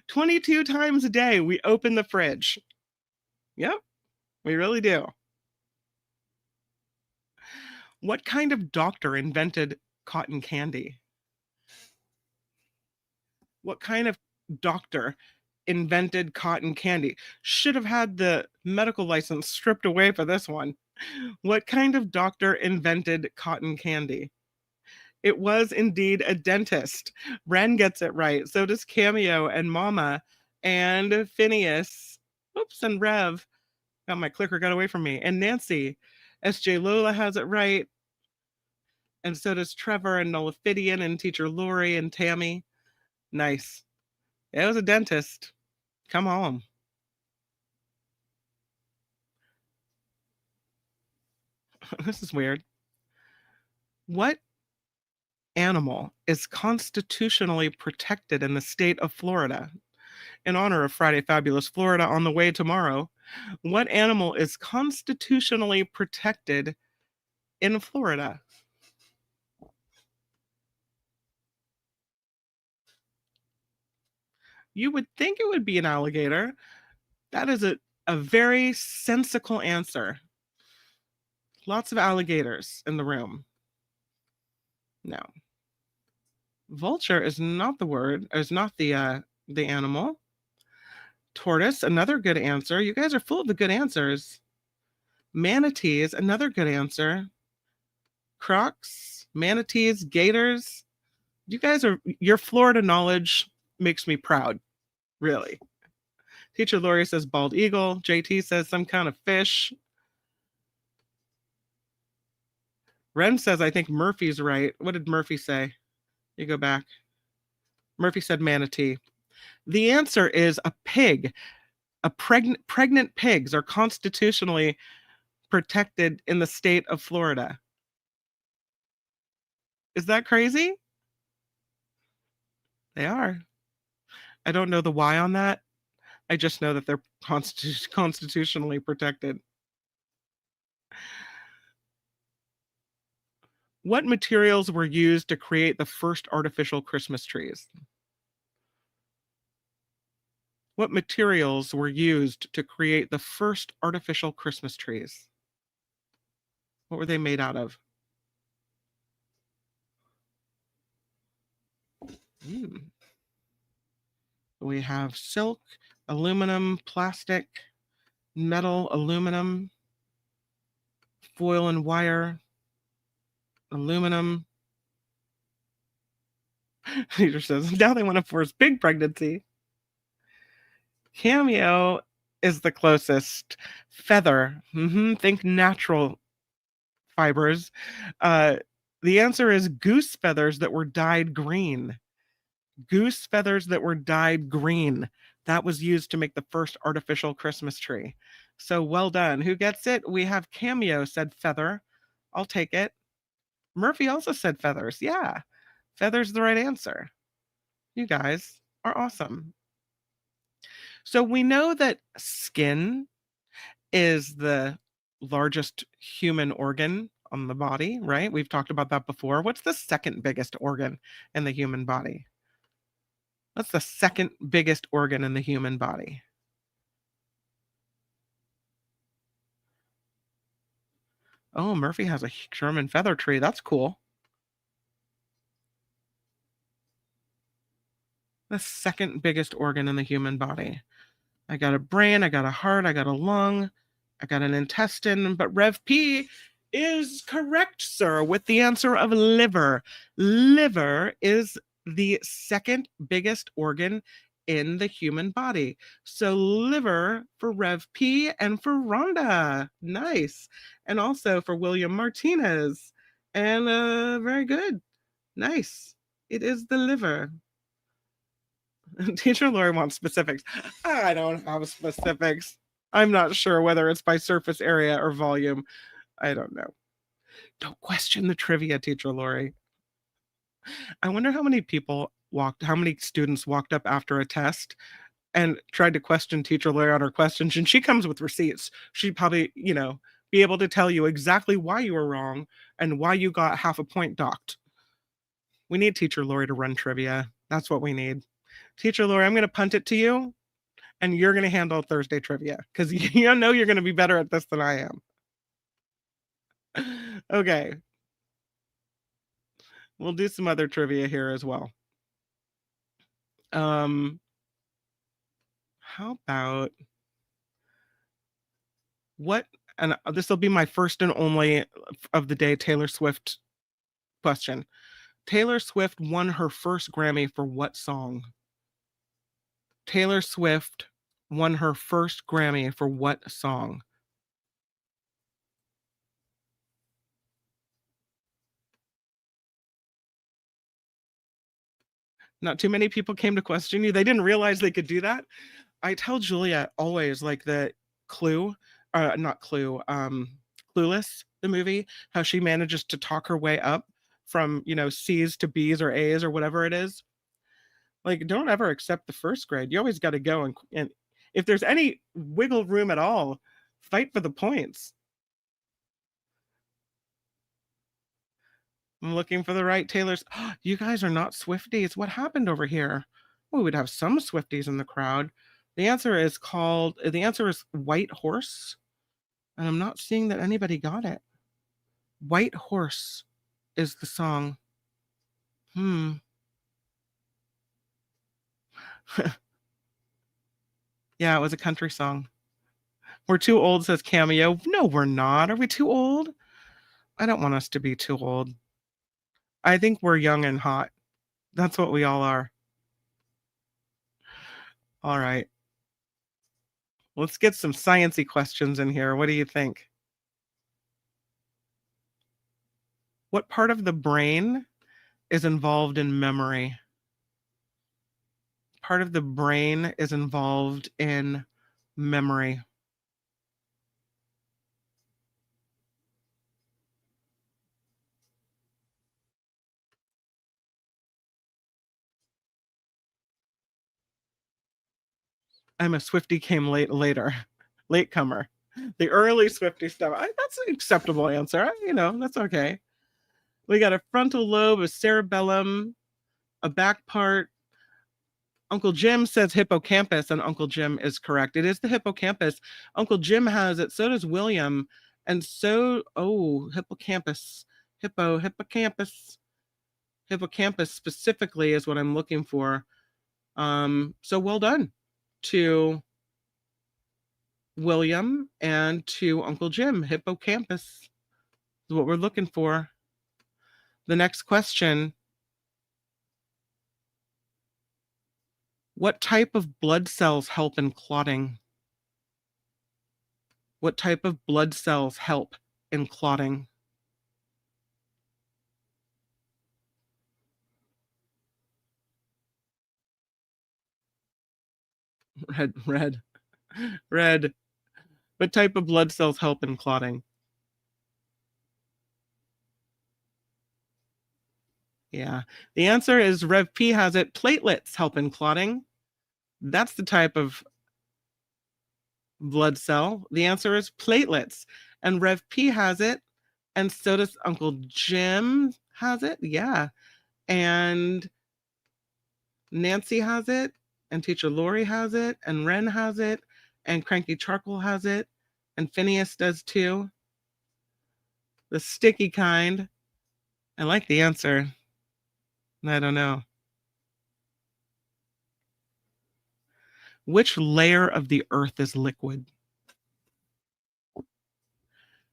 22 times a day, we open the fridge. Yep, we really do. What kind of doctor invented cotton candy? What kind of doctor invented cotton candy? Should have had the medical license stripped away for this one. What kind of doctor invented cotton candy? It was indeed a dentist. Ren gets it right. So does Cameo and Mama and Phineas. Oops, and Rev. Got my clicker got away from me. And Nancy. SJ Lola has it right. And so does Trevor and Nolaphidian and Teacher Lori and Tammy. Nice. It was a dentist. Come home. This is weird. What animal is constitutionally protected in the state of Florida? In honor of Friday Fabulous Florida on the way tomorrow, what animal is constitutionally protected in Florida? You would think it would be an alligator. That is a very sensical answer. Lots of alligators in the room. No. Vulture is not the word, is not the animal. Tortoise, another good answer. You guys are full of the good answers. Manatees, another good answer. Crocs, manatees, gators. You guys are, your Florida knowledge makes me proud, really. Teacher Lori says bald eagle. JT says some kind of fish. Ren says, I think Murphy's right. What did Murphy say? You go back. Murphy said manatee. The answer is a pig. Pregnant pigs are constitutionally protected in the state of Florida. Is that crazy? They are. I don't know the why on that. I just know that they're constitutionally protected. What materials were used to create the first artificial Christmas trees? What materials were used to create the first artificial Christmas trees? What were they made out of? We have silk, aluminum, plastic, metal, aluminum, foil and wire, aluminum. Peter says, now they want to force big pregnancy. Cameo is the closest. Feather. Think natural fibers. The answer is goose feathers that were dyed green. Goose feathers that were dyed green. That was used to make the first artificial Christmas tree. So well done. Who gets it? We have Cameo said feather. I'll take it. Murphy also said feathers. Yeah, feather's the right answer. You guys are awesome. So we know that skin is the largest human organ on the body, right? We've talked about that before. What's the second biggest organ in the human body? What's the second biggest organ in the human body? Oh, Murphy has a German feather tree. That's cool. The second biggest organ in the human body. I got a brain, I got a heart, I got a lung, I got an intestine, but Rev P is correct, sir, with the answer of liver. Liver is the second biggest organ in the human body. So liver for Rev P and for Rhonda. Nice. And also for William Martinez. And very good. Nice. It is the liver. Teacher Lori wants specifics. I don't have specifics. I'm not sure whether it's by surface area or volume. I don't know. Don't question the trivia, Teacher Lori. I wonder how many students walked up after a test and tried to question Teacher Lori on her questions, and she comes with receipts. She probably, be able to tell you exactly why you were wrong and why you got half a point docked. We need Teacher Lori to run trivia. That's what we need. Teacher Lori, I'm going to punt it to you, and you're going to handle Thursday trivia because you know you're going to be better at this than I am. Okay. We'll do some other trivia here as well. How about what? And this will be my first and only of the day Taylor Swift question. Taylor Swift won her first Grammy for what song? Taylor Swift won her first Grammy for what song? Not too many people came to question you. They didn't realize they could do that. I tell Julia always, like the Clue, not Clue, Clueless, the movie, how she manages to talk her way up from, C's to B's or A's or whatever it is. Like, don't ever accept the first grade. You always got to go and if there's any wiggle room at all, fight for the points. I'm looking for the right Taylor's. Oh, you guys are not Swifties. What happened over here? We would have some Swifties in the crowd. The answer is White Horse. And I'm not seeing that anybody got it. White Horse is the song. Yeah, it was a country song. We're too old, says Cameo. No, we're not. Are we too old? I don't want us to be too old. I think we're young and hot. That's what we all are. All right. Let's get some sciencey questions in here. What do you think? What part of the brain is involved in memory? Part of the brain is involved in memory. I'm a Swiftie came later. Latecomer. The early Swiftie stuff. That's an acceptable answer. That's okay. We got a frontal lobe, a cerebellum, a back part. Uncle Jim says hippocampus, and Uncle Jim is correct. It is the hippocampus. Uncle Jim has it. So does William. And so, hippocampus. Hippocampus. Hippocampus specifically is what I'm looking for. So well done to William and to Uncle Jim. Hippocampus is what we're looking for. The next question. What type of blood cells help in clotting? What type of blood cells help in clotting? Red. What type of blood cells help in clotting? Yeah. The answer is Rev P has it. Platelets help in clotting. That's the type of blood cell. The answer is platelets. And Rev P has it. And so does Uncle Jim has it. Yeah. And Nancy has it. And Teacher Lori has it. And Ren has it. And Cranky Charcoal has it. And Phineas does too. The sticky kind. I like the answer. I don't know. Which layer of the earth is liquid?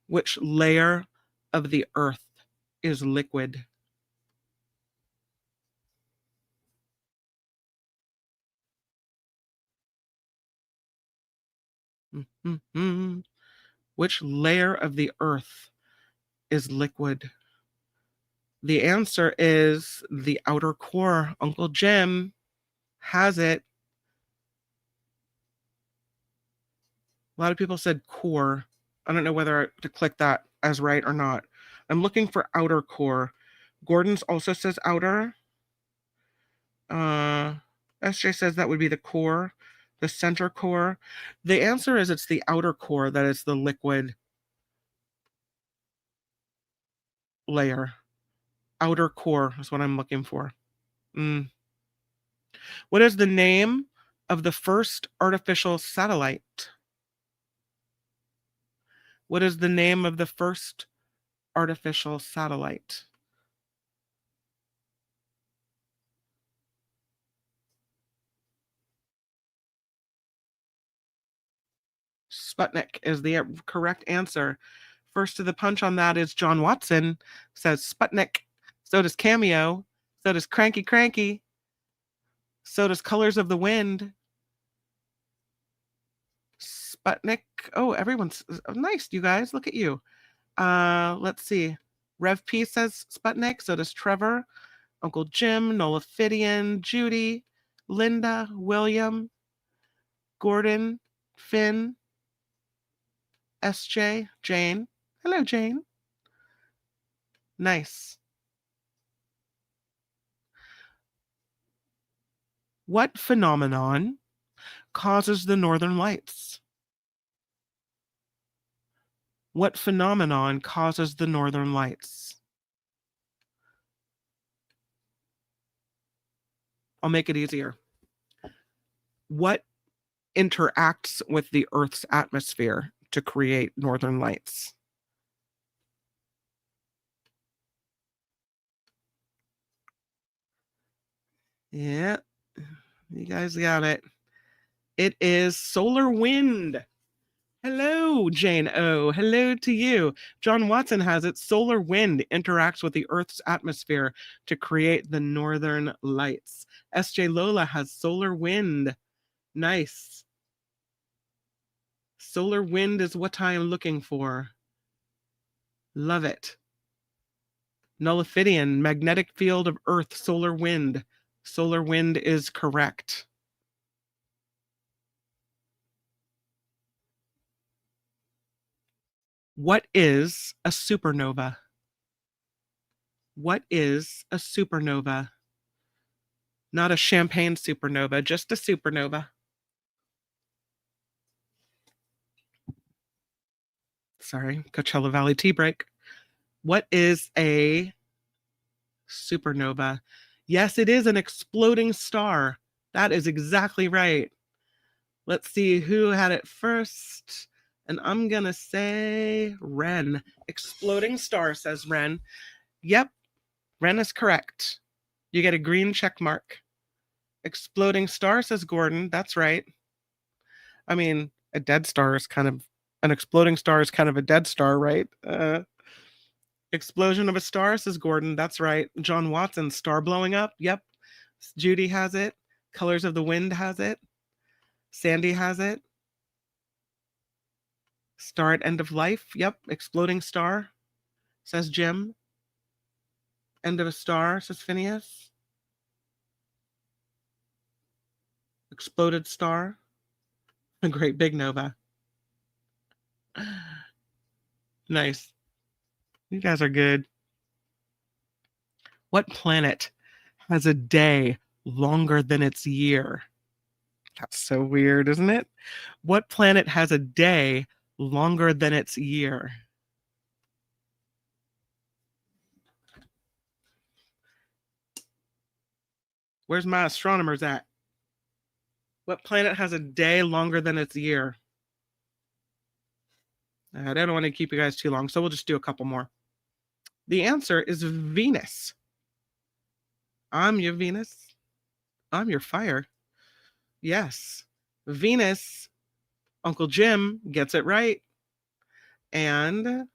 Which layer of the earth is liquid? Mm-hmm. Which layer of the earth is liquid? The answer is the outer core. Uncle Jim has it. A lot of people said core. I don't know whether to click that as right or not. I'm looking for outer core. Gordon's also says outer. SJ says that would be the core, the center core. The answer is it's the outer core that is the liquid. layer. Outer core is what I'm looking for. What is the name of the first artificial satellite? What is the name of the first artificial satellite? Sputnik is the correct answer. First to the punch on that is John Watson, says Sputnik. So does Cameo. So does Cranky Cranky. So does Colors of the Wind. Sputnik. Oh, everyone's nice, you guys. Look at you. Let's see. Rev P says Sputnik. So does Trevor, Uncle Jim, Nola Fidian, Judy, Linda, William, Gordon, Finn, SJ, Jane. Hello, Jane. Nice. What phenomenon causes the northern lights? What phenomenon causes the northern lights? I'll make it easier. What interacts with the Earth's atmosphere to create northern lights? Yeah, you guys got it. It is solar wind. Hello, Jane O. Hello to you. John Watson has it. Solar wind interacts with the Earth's atmosphere to create the northern lights. SJ Lola has solar wind. Nice. Solar wind is what I am looking for. Love it. Nullifidian, magnetic field of Earth, solar wind. Solar wind is correct. What is a supernova? What is a supernova? Not a champagne supernova, just a supernova. Sorry, Coachella Valley tea break. What is a supernova? Yes, it is an exploding star. That is exactly right. Let's see who had it first. And I'm going to say Ren. Exploding star, says Ren. Yep, Ren is correct. You get a green check mark. Exploding star, says Gordon. That's right. I mean, a dead star is kind of, an exploding star is kind of a dead star, right? Explosion of a star, says Gordon. That's right. John Watson, star blowing up. Yep. Judy has it. Colors of the Wind has it. Sandy has it. Star at end of life. Yep. Exploding star, says Jim. End of a star, says Phineas. Exploded star. A great big nova. Nice. You guys are good. What planet has a day longer than its year? That's so weird, isn't it? What planet has a day longer than its year? Where's my astronomers at? What planet has a day longer than its year? I don't want to keep you guys too long, so we'll just do a couple more. The answer is Venus. I'm your Venus. I'm your fire. Yes. Venus, Uncle Jim gets it right. And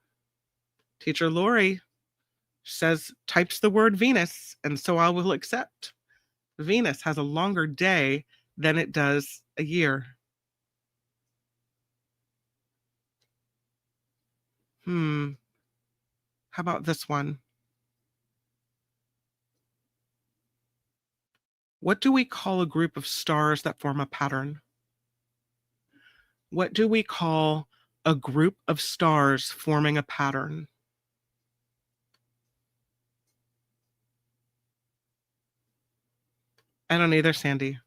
Teacher Lori types the word Venus, and so I will accept. Venus has a longer day than it does a year. How about this one? What do we call a group of stars that form a pattern? What do we call a group of stars forming a pattern? I don't either, Sandy.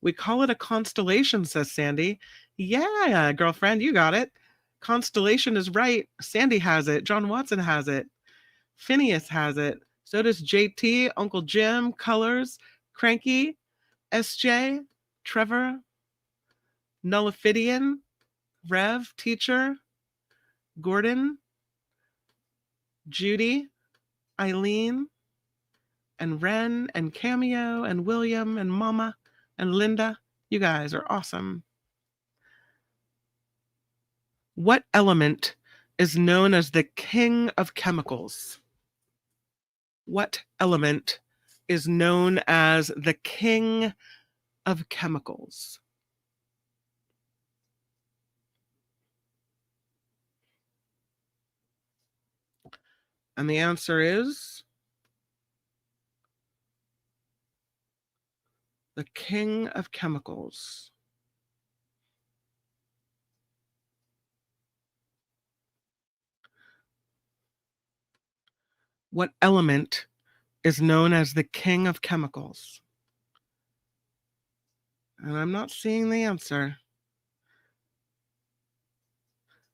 We call it a constellation, says Sandy. Yeah, girlfriend, you got it. Constellation is right. Sandy has it. John Watson has it. Phineas has it. So does JT, Uncle Jim, Colors, Cranky, SJ, Trevor, Nullifidian, Rev, Teacher, Gordon, Judy, Eileen, and Ren, and Cameo, and William, and Mama, and Linda. You guys are awesome. What element is known as the king of chemicals? What element is known as the king of chemicals? And the answer is the king of chemicals. What element is known as the king of chemicals? And I'm not seeing the answer,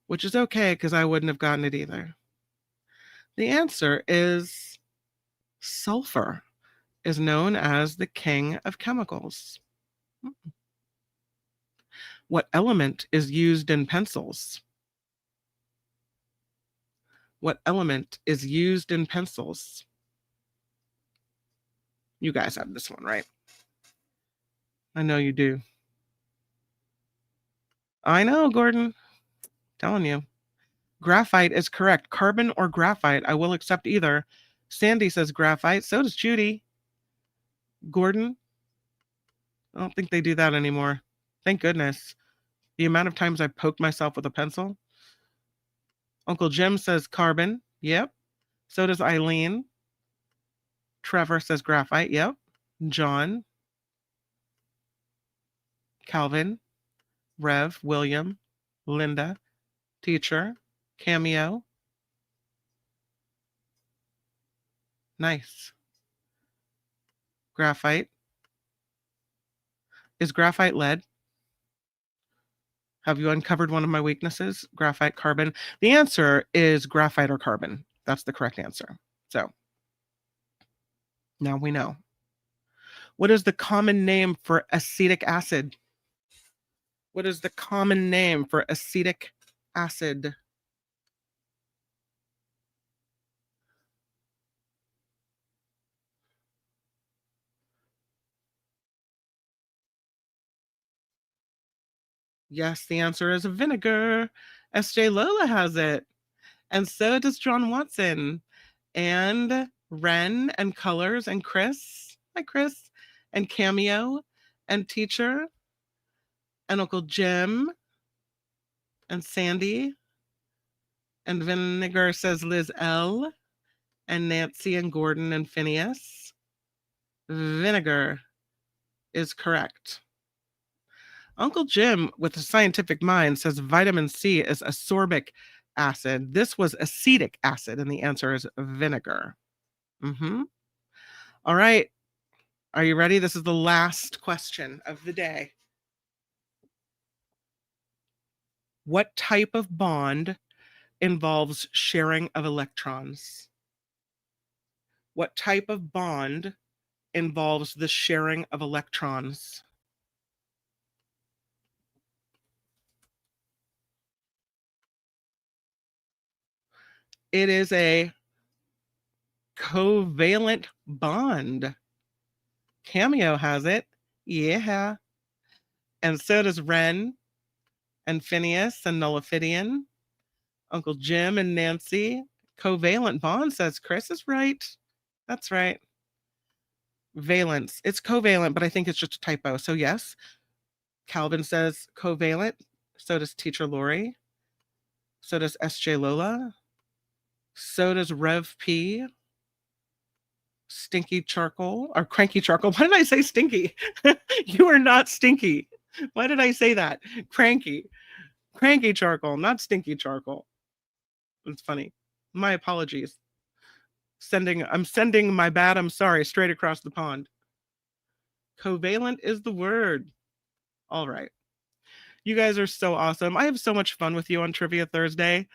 which is okay because I wouldn't have gotten it either. The answer is sulfur is known as the king of chemicals. What element is used in pencils? What element is used in pencils? You guys have this one, right? I know you do. I know, Gordon. Telling you. Graphite is correct. Carbon or graphite. I will accept either. Sandy says graphite. So does Judy. Gordon. I don't think they do that anymore. Thank goodness. The amount of times I poked myself with a pencil. Uncle Jim says carbon. Yep. So does Eileen. Trevor says graphite. Yep. John. Calvin. Rev. William. Linda. Teacher. Cameo. Nice. Graphite. Is graphite lead? Have you uncovered one of my weaknesses? Graphite, carbon. The answer is graphite or carbon. That's the correct answer. So now we know. What is the common name for acetic acid? What is the common name for acetic acid? Yes, the answer is vinegar. S.J. Lola has it. And so does John Watson. And Ren and Colors and Chris. Hi, Chris. And Cameo and Teacher. And Uncle Jim. And Sandy. And Vinegar says Liz L. And Nancy and Gordon and Phineas. Vinegar is correct. Uncle Jim, with a scientific mind, says vitamin C is ascorbic acid. This was acetic acid, and the answer is vinegar. All right. Are you ready? This is the last question of the day. What type of bond involves sharing of electrons? What type of bond involves the sharing of electrons? It is a covalent bond. Cameo has it. Yeah. And so does Ren and Phineas and Nullifidian. Uncle Jim and Nancy. Covalent bond, says Chris is right. That's right. Valence. It's covalent, but I think it's just a typo. So yes. Calvin says covalent. So does Teacher Lori. So does SJ Lola. So does Rev P. Stinky charcoal or cranky charcoal. Why did I say stinky? You are not stinky. Why did I say that? Cranky charcoal, not stinky charcoal. It's funny. My apologies. I'm sending my bad I'm sorry straight across the pond. Covalent is the word. All right. You guys are so awesome. I have so much fun with you on Trivia Thursday.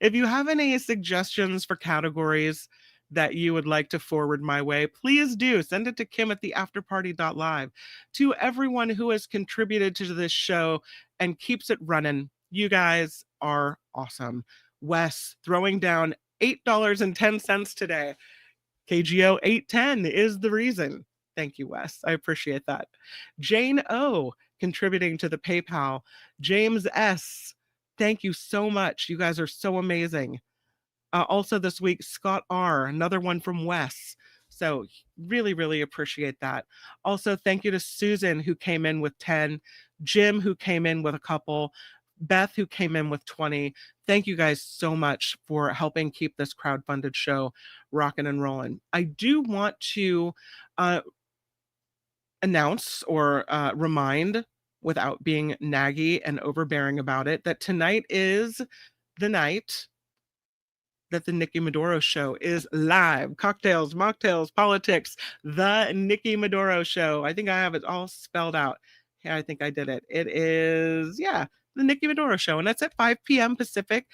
If you have any suggestions for categories that you would like to forward my way, please do send it to Kim at theafterparty.live. To everyone who has contributed to this show and keeps it running, you guys are awesome. Wes throwing down $8.10 today. KGO 810 is the reason. Thank you, Wes. I appreciate that. Jane O contributing to the PayPal. James S. Thank you so much. You guys are so amazing. Also this week, Scott R., another one from Wes. So really, really appreciate that. Also, thank you to Susan, who came in with 10, Jim, who came in with a couple, Beth, who came in with 20. Thank you guys so much for helping keep this crowdfunded show rocking and rolling. I do want to announce or remind, without being naggy and overbearing about it, that tonight is the night that the Nikki Maduro Show is live. Cocktails, mocktails, politics, the Nikki Maduro Show. I think I have it all spelled out. Yeah, I think I did it. It is, yeah, the Nikki Maduro Show, and that's at 5 p.m. Pacific,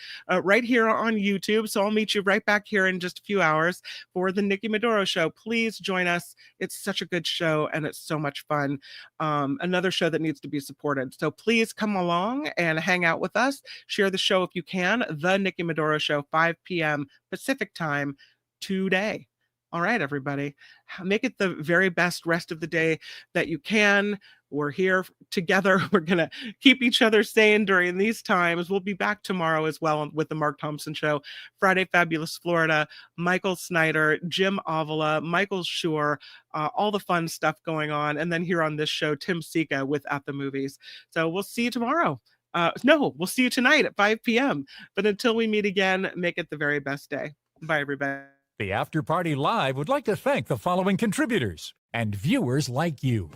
right here on YouTube. So I'll meet you right back here in just a few hours for the Nikki Maduro Show. Please join us. It's such a good show, and it's so much fun. Another show that needs to be supported. So please come along and hang out with us. Share the show if you can. The Nikki Maduro Show, 5 p.m. Pacific time today. All right, everybody, make it the very best rest of the day that you can. We're here together. We're going to keep each other sane during these times. We'll be back tomorrow as well with the Mark Thompson Show. Friday, Fabulous Florida, Michael Snyder, Jim Avila, Michael Schur, all the fun stuff going on. And then here on this show, Tim Sika with At the Movies. So we'll see you tomorrow. No, we'll see you tonight at 5 p.m. But until we meet again, make it the very best day. Bye, everybody. The After Party Live would like to thank the following contributors and viewers like you.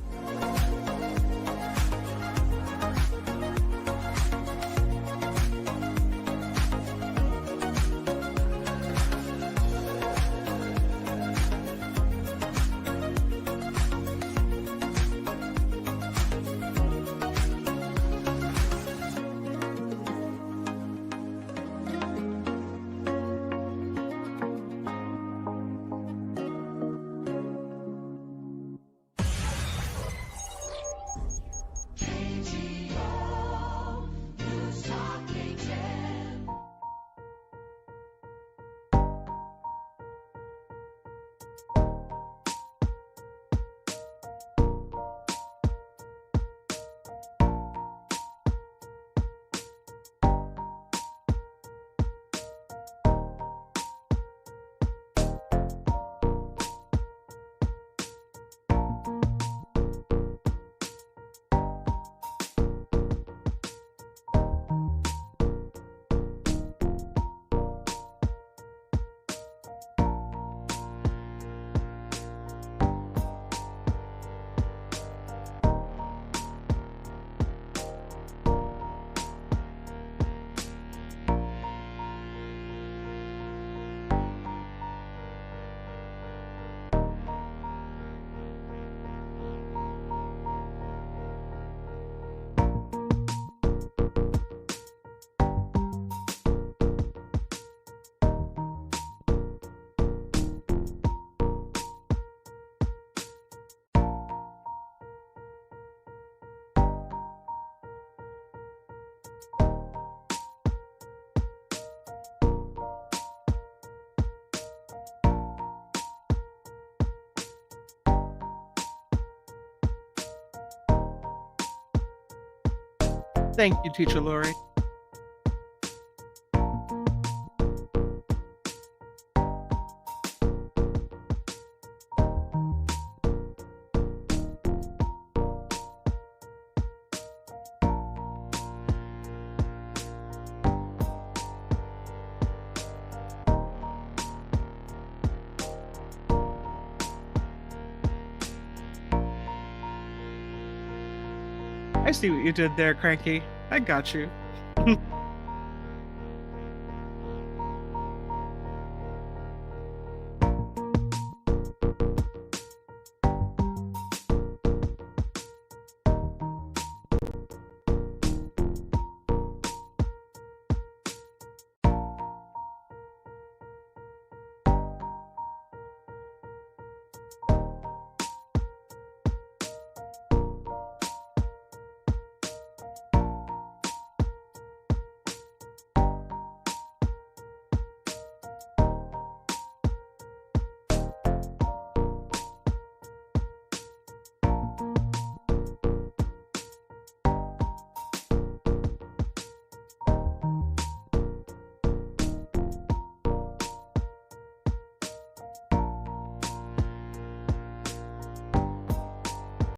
Thank you, Teacher Lori. I see what you did there, Cranky. I got you.